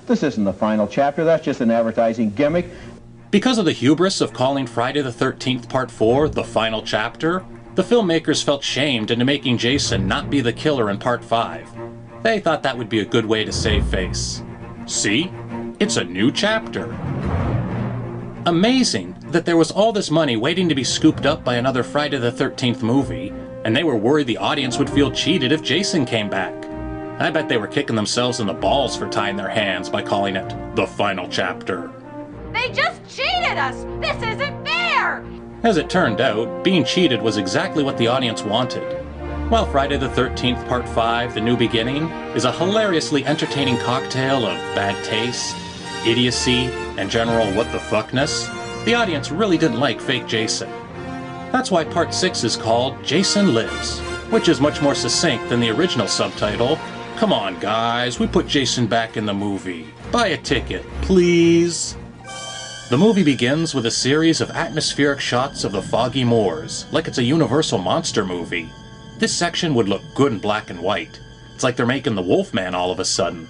This isn't the final chapter, that's just an advertising gimmick. Because of the hubris of calling Friday the 13th Part 4 the final chapter, the filmmakers felt shamed into making Jason not be the killer in Part 5. They thought that would be a good way to save face. See? It's a new chapter. Amazing that there was all this money waiting to be scooped up by another Friday the 13th movie, and they were worried the audience would feel cheated if Jason came back. I bet they were kicking themselves in the balls for tying their hands by calling it the final chapter. They just cheated us! This isn't fair! As it turned out, being cheated was exactly what the audience wanted. While Friday the 13th Part 5, The New Beginning, is a hilariously entertaining cocktail of bad taste, idiocy, and general what-the-fuckness, the audience really didn't like fake Jason. That's why Part 6 is called Jason Lives, which is much more succinct than the original subtitle, "Come on guys, we put Jason back in the movie. Buy a ticket, please." The movie begins with a series of atmospheric shots of the foggy moors, like it's a Universal monster movie. This section would look good in black and white. It's like they're making the Wolfman all of a sudden.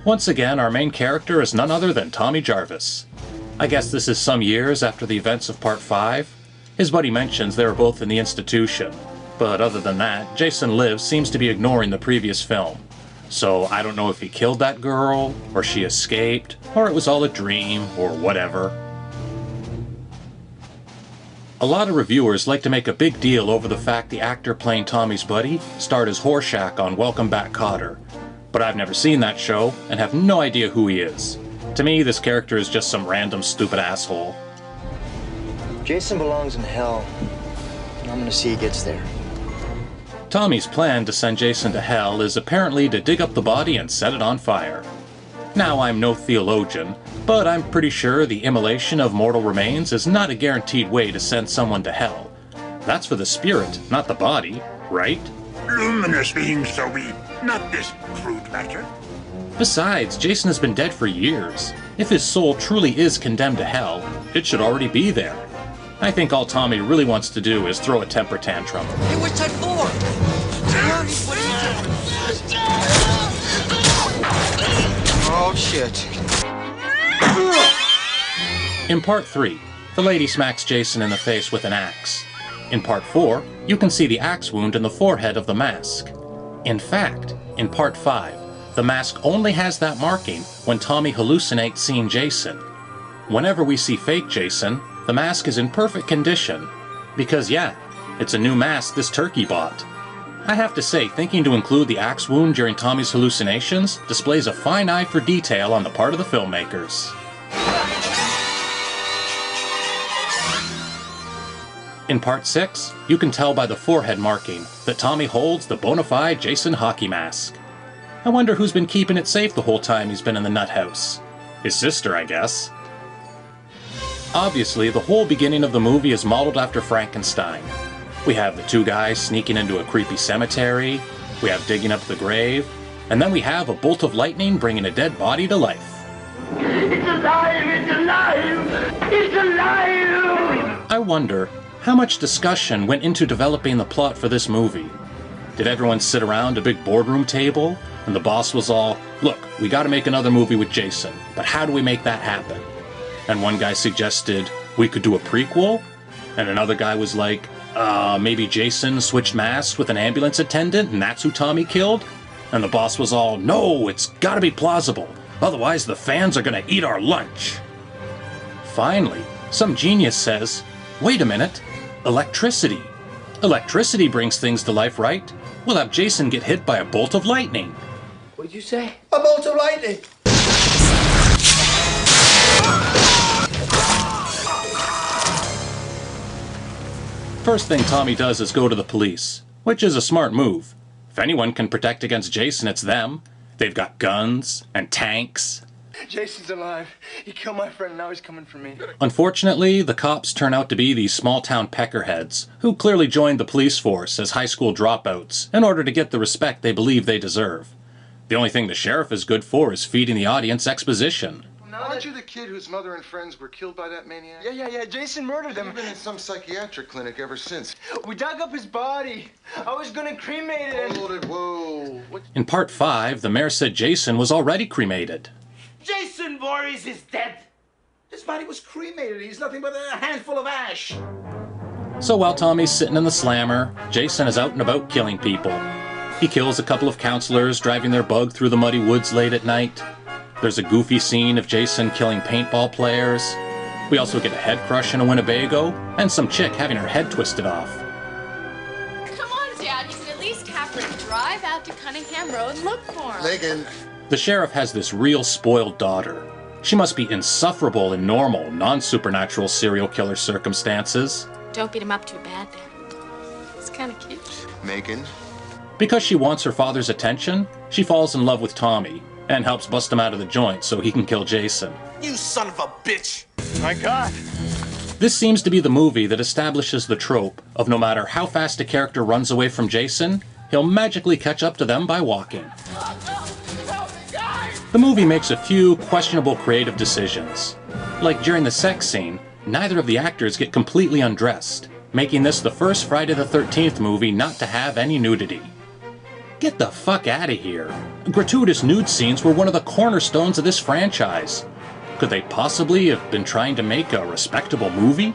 Once again, our main character is none other than Tommy Jarvis. I guess this is some years after the events of Part 5. His buddy mentions they were both in the institution, but other than that, Jason Lives seems to be ignoring the previous film. So I don't know if he killed that girl, or she escaped, or it was all a dream, or whatever. A lot of reviewers like to make a big deal over the fact the actor playing Tommy's buddy starred as Horshack on Welcome Back, Kotter. But I've never seen that show, and have no idea who he is. To me, this character is just some random stupid asshole. Jason belongs in hell. I'm gonna see he gets there. Tommy's plan to send Jason to hell is apparently to dig up the body and set it on fire. Now, I'm no theologian, but I'm pretty sure the immolation of mortal remains is not a guaranteed way to send someone to hell. That's for the spirit, not the body, right? Luminous beings, Toby, not this crude matter. Besides, Jason has been dead for years. If his soul truly is condemned to hell, it should already be there. I think all Tommy really wants to do is throw a temper tantrum. Hey, what's that for? What are you doing? Oh, shit. In Part 3, the lady smacks Jason in the face with an axe. In Part 4, you can see the axe wound in the forehead of the mask. In fact, in Part 5, the mask only has that marking when Tommy hallucinates seeing Jason. Whenever we see fake Jason, the mask is in perfect condition. Because yeah, it's a new mask this turkey bought. I have to say, thinking to include the axe wound during Tommy's hallucinations displays a fine eye for detail on the part of the filmmakers. In Part 6, you can tell by the forehead marking that Tommy holds the bona fide Jason hockey mask. I wonder who's been keeping it safe the whole time he's been in the nut house. His sister, I guess. Obviously, the whole beginning of the movie is modeled after Frankenstein. We have the two guys sneaking into a creepy cemetery, we have digging up the grave, and then we have a bolt of lightning bringing a dead body to life. It's alive! It's alive! It's alive! I wonder, how much discussion went into developing the plot for this movie? Did everyone sit around a big boardroom table, and the boss was all, "Look, we gotta make another movie with Jason, but how do we make that happen?" And one guy suggested, "We could do a prequel?" And another guy was like, maybe Jason switched masks with an ambulance attendant and that's who Tommy killed?" And the boss was all, "No, it's gotta be plausible, otherwise the fans are gonna eat our lunch." Finally, some genius says, "Wait a minute, electricity. Electricity brings things to life, right? We'll have Jason get hit by a bolt of lightning." What'd you say? A bolt of lightning! First thing Tommy does is go to the police, which is a smart move. If anyone can protect against Jason, it's them. They've got guns and tanks. Jason's alive. He killed my friend, now he's coming for me. Unfortunately, the cops turn out to be these small-town peckerheads, who clearly joined the police force as high school dropouts in order to get the respect they believe they deserve. The only thing the sheriff is good for is feeding the audience exposition. Now Aren't you the kid whose mother and friends were killed by that maniac? Yeah. Jason murdered him. You've been in some psychiatric clinic ever since. We dug up his body. I was gonna cremate it. Hold it, whoa. What? In part 5, the mayor said Jason was already cremated. Jason Voorhees is dead. His body was cremated. He's nothing but a handful of ash. So while Tommy's sitting in the slammer, Jason is out and about killing people. He kills a couple of counselors driving their bug through the muddy woods late at night. There's a goofy scene of Jason killing paintball players. We also get a head crush in a Winnebago, and some chick having her head twisted off. Come on, Dad. You can at least have her drive out to Cunningham Road and look for him. Megan. The sheriff has this real spoiled daughter. She must be insufferable in normal, non-supernatural serial killer circumstances. Don't beat him up too bad there. It's kind of cute. Megan. Because she wants her father's attention, she falls in love with Tommy and helps bust him out of the joint so he can kill Jason. You son of a bitch. My God. This seems to be the movie that establishes the trope of no matter how fast a character runs away from Jason, he'll magically catch up to them by walking. The movie makes a few questionable creative decisions. Like during the sex scene, neither of the actors get completely undressed, making this the first Friday the 13th movie not to have any nudity. Get the fuck out of here. Gratuitous nude scenes were one of the cornerstones of this franchise. Could they possibly have been trying to make a respectable movie?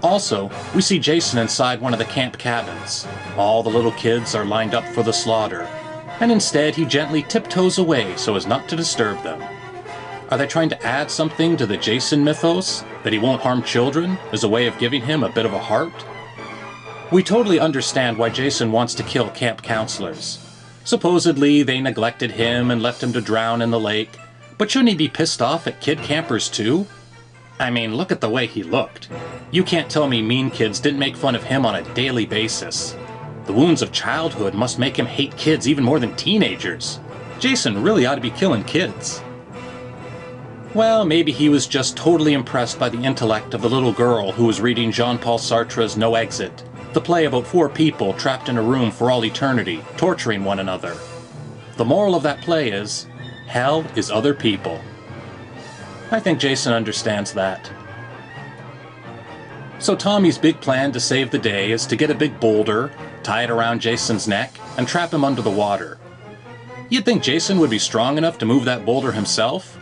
Also, we see Jason inside one of the camp cabins. All the little kids are lined up for the slaughter, and instead he gently tiptoes away so as not to disturb them. Are they trying to add something to the Jason mythos, that he won't harm children, as a way of giving him a bit of a heart? We totally understand why Jason wants to kill camp counselors. Supposedly, they neglected him and left him to drown in the lake, but shouldn't he be pissed off at kid campers too? I mean, look at the way he looked. You can't tell me mean kids didn't make fun of him on a daily basis. The wounds of childhood must make him hate kids even more than teenagers. Jason really ought to be killing kids. Well, maybe he was just totally impressed by the intellect of the little girl who was reading Jean-Paul Sartre's No Exit, the play about 4 people trapped in a room for all eternity, torturing one another. The moral of that play is, hell is other people. I think Jason understands that. So Tommy's big plan to save the day is to get a big boulder, tie it around Jason's neck, and trap him under the water. You'd think Jason would be strong enough to move that boulder himself?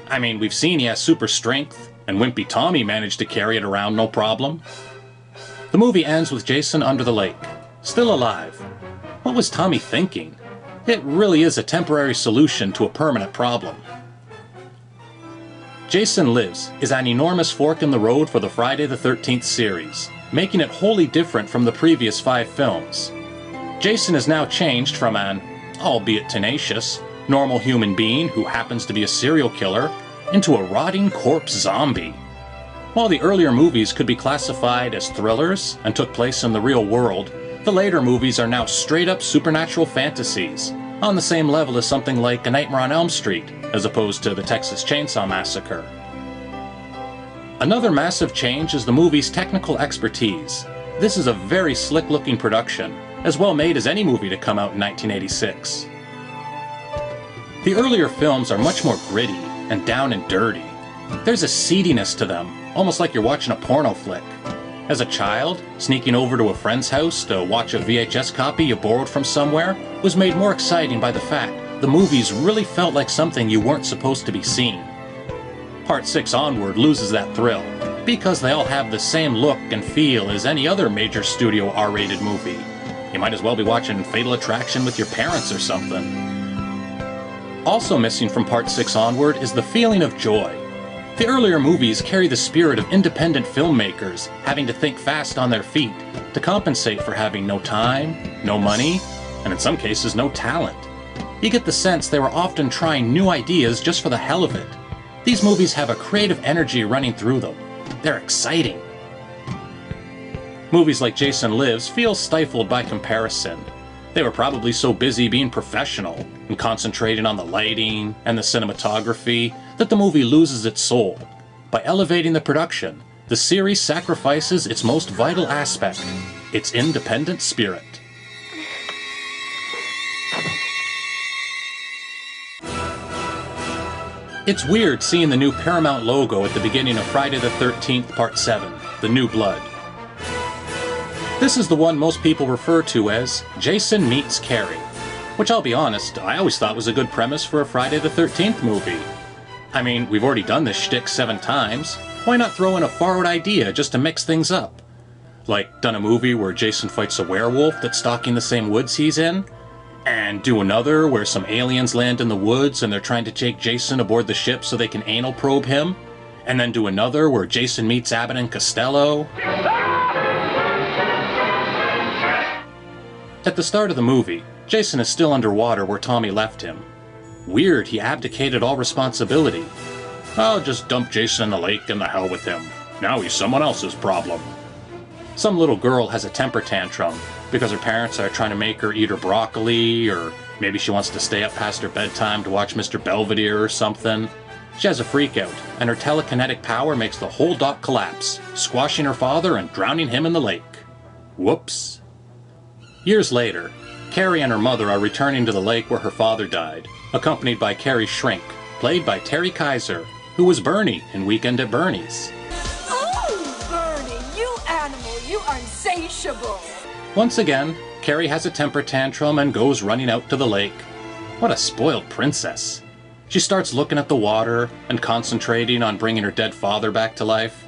I mean, we've seen he has super strength, and Wimpy Tommy managed to carry it around no problem. The movie ends with Jason under the lake, still alive. What was Tommy thinking? It really is a temporary solution to a permanent problem. Jason Lives is an enormous fork in the road for the Friday the 13th series, making it wholly different from the previous 5 films. Jason is now changed from an, albeit tenacious, normal human being who happens to be a serial killer into a rotting corpse zombie. While the earlier movies could be classified as thrillers and took place in the real world, the later movies are now straight-up supernatural fantasies, on the same level as something like A Nightmare on Elm Street, as opposed to the Texas Chainsaw Massacre. Another massive change is the movie's technical expertise. This is a very slick-looking production, as well made as any movie to come out in 1986. The earlier films are much more gritty and down and dirty. There's a seediness to them, almost like you're watching a porno flick. As a child, sneaking over to a friend's house to watch a VHS copy you borrowed from somewhere was made more exciting by the fact the movies really felt like something you weren't supposed to be seeing. Part 6 onward loses that thrill, because they all have the same look and feel as any other major studio R-rated movie. You might as well be watching Fatal Attraction with your parents or something. Also missing from Part 6 onward is the feeling of joy. The earlier movies carry the spirit of independent filmmakers having to think fast on their feet to compensate for having no time, no money, and in some cases no talent. You get the sense they were often trying new ideas just for the hell of it. These movies have a creative energy running through them. They're exciting. Movies like Jason Lives feel stifled by comparison. They were probably so busy being professional and concentrating on the lighting and the cinematography that the movie loses its soul. By elevating the production, the series sacrifices its most vital aspect, its independent spirit. It's weird seeing the new Paramount logo at the beginning of Friday the 13th Part 7, The New Blood. This is the one most people refer to as Jason Meets Carrie, which I'll be honest, I always thought was a good premise for a Friday the 13th movie. I mean, we've already done this shtick 7 times, why not throw in a forward idea just to mix things up? Like, done a movie where Jason fights a werewolf that's stalking the same woods he's in, and do another where some aliens land in the woods and they're trying to take Jason aboard the ship so they can anal probe him, and then do another where Jason meets Abbott and Costello. At the start of the movie, Jason is still underwater where Tommy left him. Weird, he abdicated all responsibility. I'll just dump Jason in the lake and the hell with him. Now he's someone else's problem. Some little girl has a temper tantrum because her parents are trying to make her eat her broccoli, or maybe she wants to stay up past her bedtime to watch Mr. Belvedere or something. She has a freak out, and her telekinetic power makes the whole dock collapse, squashing her father and drowning him in the lake. Whoops. Years later, Carrie and her mother are returning to the lake where her father died, accompanied by Carrie's shrink, played by Terry Kaiser, who was Bernie in Weekend at Bernie's. Oh, Bernie, you animal, you are insatiable. Once again, Carrie has a temper tantrum and goes running out to the lake. What a spoiled princess. She starts looking at the water and concentrating on bringing her dead father back to life.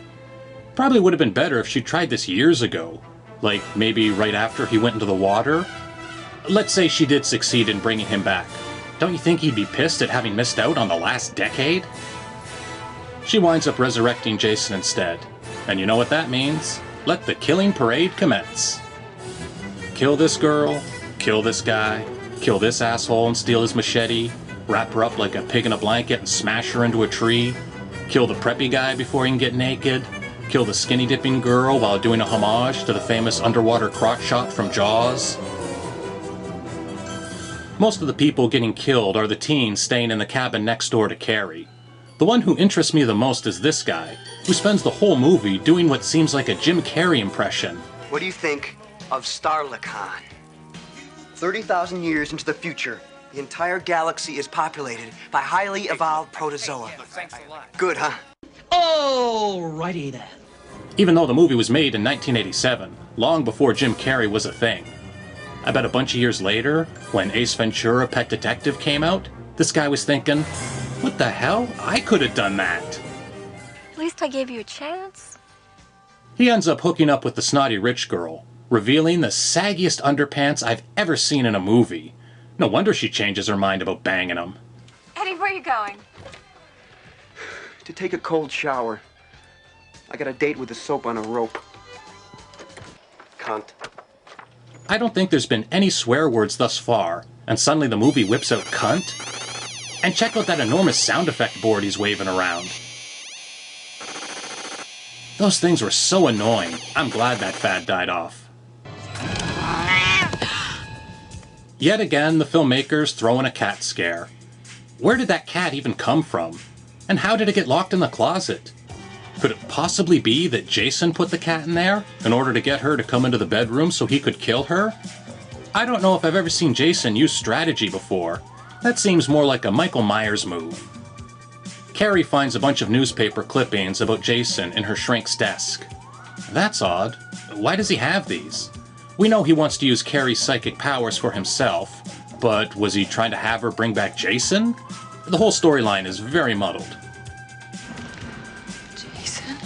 Probably would have been better if she'd tried this years ago. Like, maybe right after he went into the water? Let's say she did succeed in bringing him back. Don't you think he'd be pissed at having missed out on the last decade? She winds up resurrecting Jason instead. And you know what that means? Let the killing parade commence. Kill this girl, kill this guy, kill this asshole and steal his machete, wrap her up like a pig in a blanket and smash her into a tree, kill the preppy guy before he can get naked, kill the skinny dipping girl while doing a homage to the famous underwater crotch shot from Jaws. Most of the people getting killed are the teens staying in the cabin next door to Carrie. The one who interests me the most is this guy, who spends the whole movie doing what seems like a Jim Carrey impression. What do you think of Starlicon? 30,000 years into the future, the entire galaxy is populated by highly evolved protozoa. Good, huh? Alrighty then. Even though the movie was made in 1987, long before Jim Carrey was a thing. I bet a bunch of years later, when Ace Ventura: Pet Detective came out, this guy was thinking, what the hell? I could have done that. At least I gave you a chance. He ends up hooking up with the snotty rich girl, revealing the saggiest underpants I've ever seen in a movie. No wonder she changes her mind about banging him. Eddie, where are you going? To take a cold shower. I got a date with the soap on a rope. Cunt. I don't think there's been any swear words thus far, and suddenly the movie whips out cunt. And check out that enormous sound effect board he's waving around. Those things were so annoying. I'm glad that fad died off. Yet again, the filmmakers throw in a cat scare. Where did that cat even come from? And how did it get locked in the closet? Could it possibly be that Jason put the cat in there in order to get her to come into the bedroom so he could kill her? I don't know if I've ever seen Jason use strategy before. That seems more like a Michael Myers move. Carrie finds a bunch of newspaper clippings about Jason in her shrink's desk. That's odd. Why does he have these? We know he wants to use Carrie's psychic powers for himself, but was he trying to have her bring back Jason? The whole storyline is very muddled. Jason?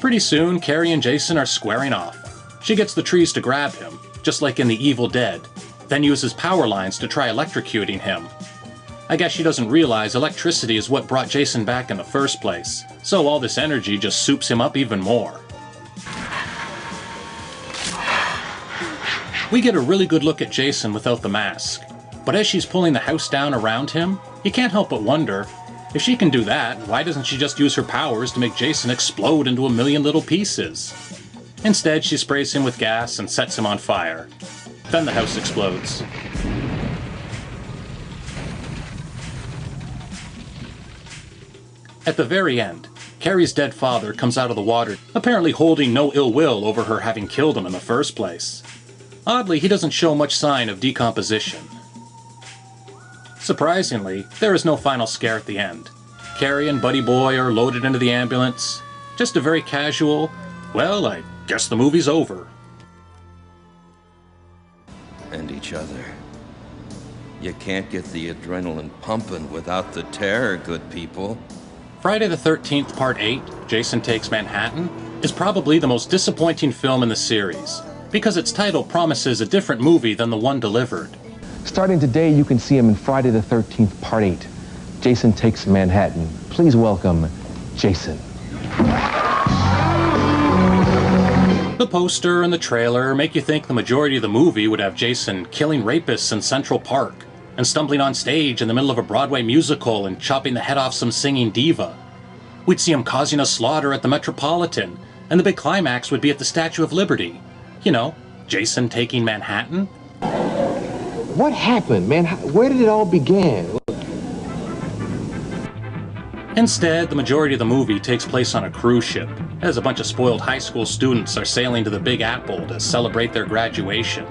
Pretty soon, Carrie and Jason are squaring off. She gets the trees to grab him, just like in The Evil Dead, then uses power lines to try electrocuting him. I guess she doesn't realize electricity is what brought Jason back in the first place, so all this energy just soups him up even more. We get a really good look at Jason without the mask, but as she's pulling the house down around him, you can't help but wonder, if she can do that, why doesn't she just use her powers to make Jason explode into a million little pieces? Instead, she sprays him with gas and sets him on fire. Then the house explodes. At the very end, Carrie's dead father comes out of the water, apparently holding no ill will over her having killed him in the first place. Oddly, he doesn't show much sign of decomposition. Surprisingly, there is no final scare at the end, Carrie and Buddy Boy are loaded into the ambulance. Just a very casual, well, I guess the movie's over. And each other. You can't get the adrenaline pumping without the terror, good people. Friday the 13th Part 8, Jason Takes Manhattan, is probably the most disappointing film in the series, because its title promises a different movie than the one delivered. Starting today, you can see him in Friday the 13th Part 8, Jason Takes Manhattan. Please welcome Jason. The poster and the trailer make you think the majority of the movie would have Jason killing rapists in Central Park and stumbling on stage in the middle of a Broadway musical and chopping the head off some singing diva. We'd see him causing a slaughter at the Metropolitan, and the big climax would be at the Statue of Liberty. You know, Jason taking Manhattan. What happened, man? Where did it all begin? Instead, the majority of the movie takes place on a cruise ship, as a bunch of spoiled high school students are sailing to the Big Apple to celebrate their graduation.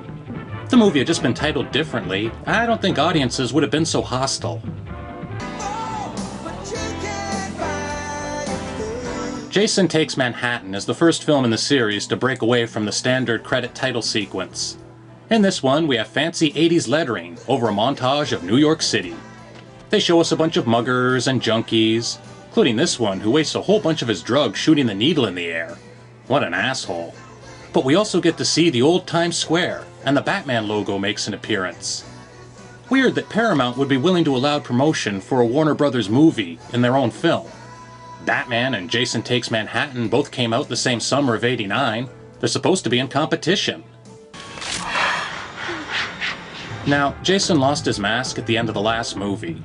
If the movie had just been titled differently, I don't think audiences would have been so hostile. Jason Takes Manhattan is the first film in the series to break away from the standard credit title sequence. In this one, we have fancy 80s lettering over a montage of New York City. They show us a bunch of muggers and junkies, including this one who wastes a whole bunch of his drugs shooting the needle in the air. What an asshole. But we also get to see the old Times Square, and the Batman logo makes an appearance. Weird that Paramount would be willing to allow promotion for a Warner Brothers movie in their own film. Batman and Jason Takes Manhattan both came out the same summer of '89. They're supposed to be in competition. Now, Jason lost his mask at the end of the last movie.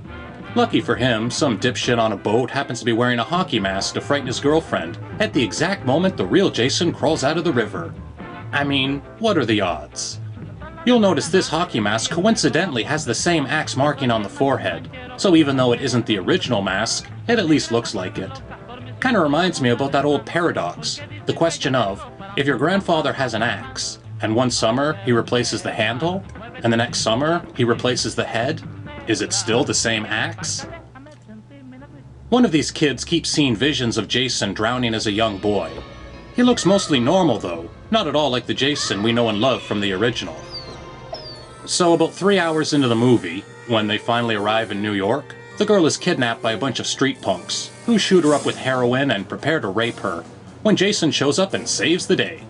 Lucky for him, some dipshit on a boat happens to be wearing a hockey mask to frighten his girlfriend at the exact moment the real Jason crawls out of the river. I mean, what are the odds? You'll notice this hockey mask coincidentally has the same axe marking on the forehead, so even though it isn't the original mask, it at least looks like it. Kinda reminds me about that old paradox, the question of, if your grandfather has an axe, and one summer he replaces the handle, and the next summer he replaces the head, is it still the same axe? One of these kids keeps seeing visions of Jason drowning as a young boy. He looks mostly normal though, not at all like the Jason we know and love from the original. So about 3 hours into the movie, when they finally arrive in New York, the girl is kidnapped by a bunch of street punks, who shoot her up with heroin and prepare to rape her, when Jason shows up and saves the day.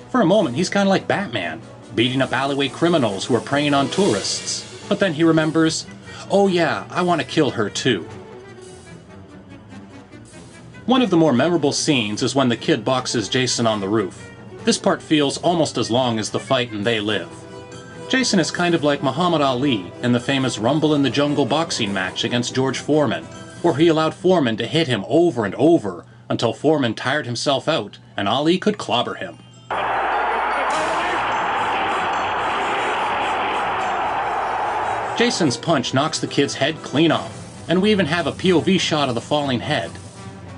For a moment he's kinda like Batman, beating up alleyway criminals who are preying on tourists. But then he remembers, oh yeah, I want to kill her too. One of the more memorable scenes is when the kid boxes Jason on the roof. This part feels almost as long as the fight in They Live. Jason is kind of like Muhammad Ali in the famous Rumble in the Jungle boxing match against George Foreman, where he allowed Foreman to hit him over and over until Foreman tired himself out and Ali could clobber him. Jason's punch knocks the kid's head clean off, and we even have a POV shot of the falling head.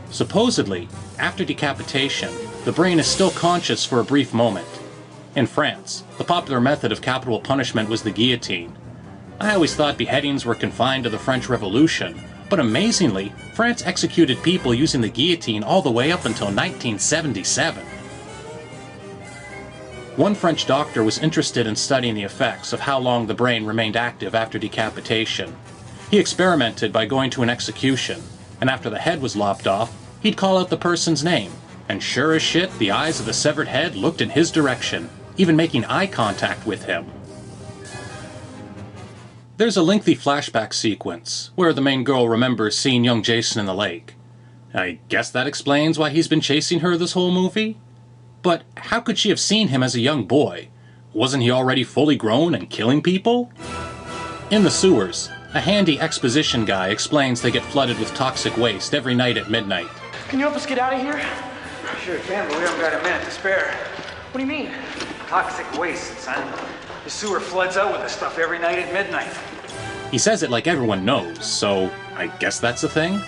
Supposedly, after decapitation, the brain is still conscious for a brief moment. In France, the popular method of capital punishment was the guillotine. I always thought beheadings were confined to the French Revolution, but amazingly, France executed people using the guillotine all the way up until 1977. One French doctor was interested in studying the effects of how long the brain remained active after decapitation. He experimented by going to an execution, and after the head was lopped off, he'd call out the person's name, and sure as shit, the eyes of the severed head looked in his direction, even making eye contact with him. There's a lengthy flashback sequence, where the main girl remembers seeing young Jason in the lake. I guess that explains why he's been chasing her this whole movie? But how could she have seen him as a young boy? Wasn't he already fully grown and killing people? In the sewers, a handy exposition guy explains they get flooded with toxic waste every night at midnight. Can you help us get out of here? Sure can, but we haven't got a minute to spare. What do you mean? Toxic waste, son. The sewer floods out with this stuff every night at midnight. He says it like everyone knows, so I guess that's a thing?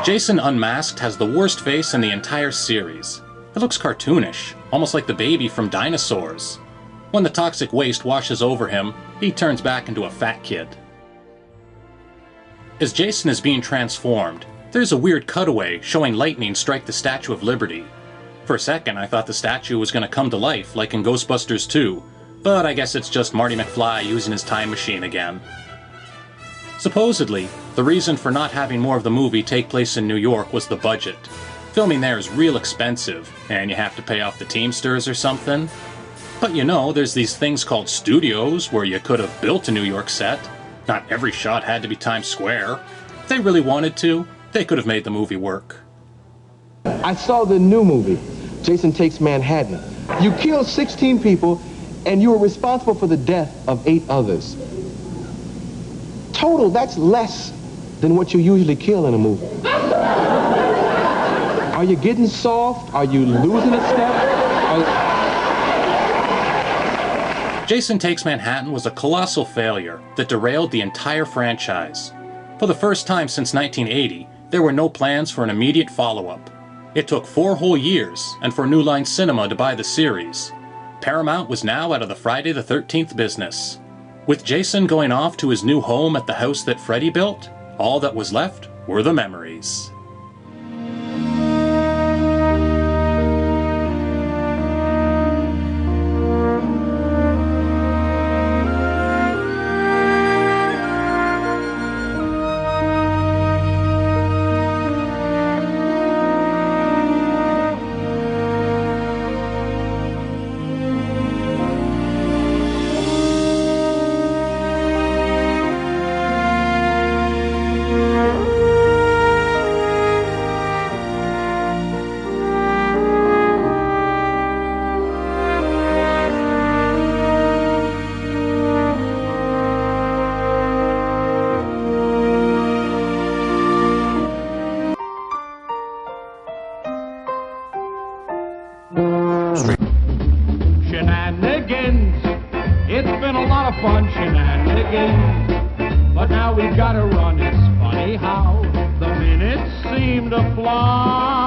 Jason Unmasked has the worst face in the entire series. It looks cartoonish, almost like the baby from Dinosaurs. When the toxic waste washes over him, he turns back into a fat kid. As Jason is being transformed, there's a weird cutaway showing lightning strike the Statue of Liberty. For a second, I thought the statue was going to come to life, like in Ghostbusters 2, but I guess it's just Marty McFly using his time machine again. Supposedly, the reason for not having more of the movie take place in New York was the budget. Filming there is real expensive, and you have to pay off the Teamsters or something. But you know, there's these things called studios where you could have built a New York set. Not every shot had to be Times Square. If they really wanted to, they could have made the movie work. I saw the new movie, Jason Takes Manhattan. You killed 16 people, and you were responsible for the death of 8 others. Total, that's less than what you usually kill in a movie. Are you getting soft? Are you losing a step? Jason Takes Manhattan was a colossal failure that derailed the entire franchise. For the first time since 1980, there were no plans for an immediate follow-up. It took 4 whole years, and for New Line Cinema to buy the series. Paramount was now out of the Friday the 13th business. With Jason going off to his new home at the house that Freddy built, all that was left were the memories. Shenanigans, it's been a lot of fun, shenanigans, but now we've got to run. It's funny how the minutes seem to fly.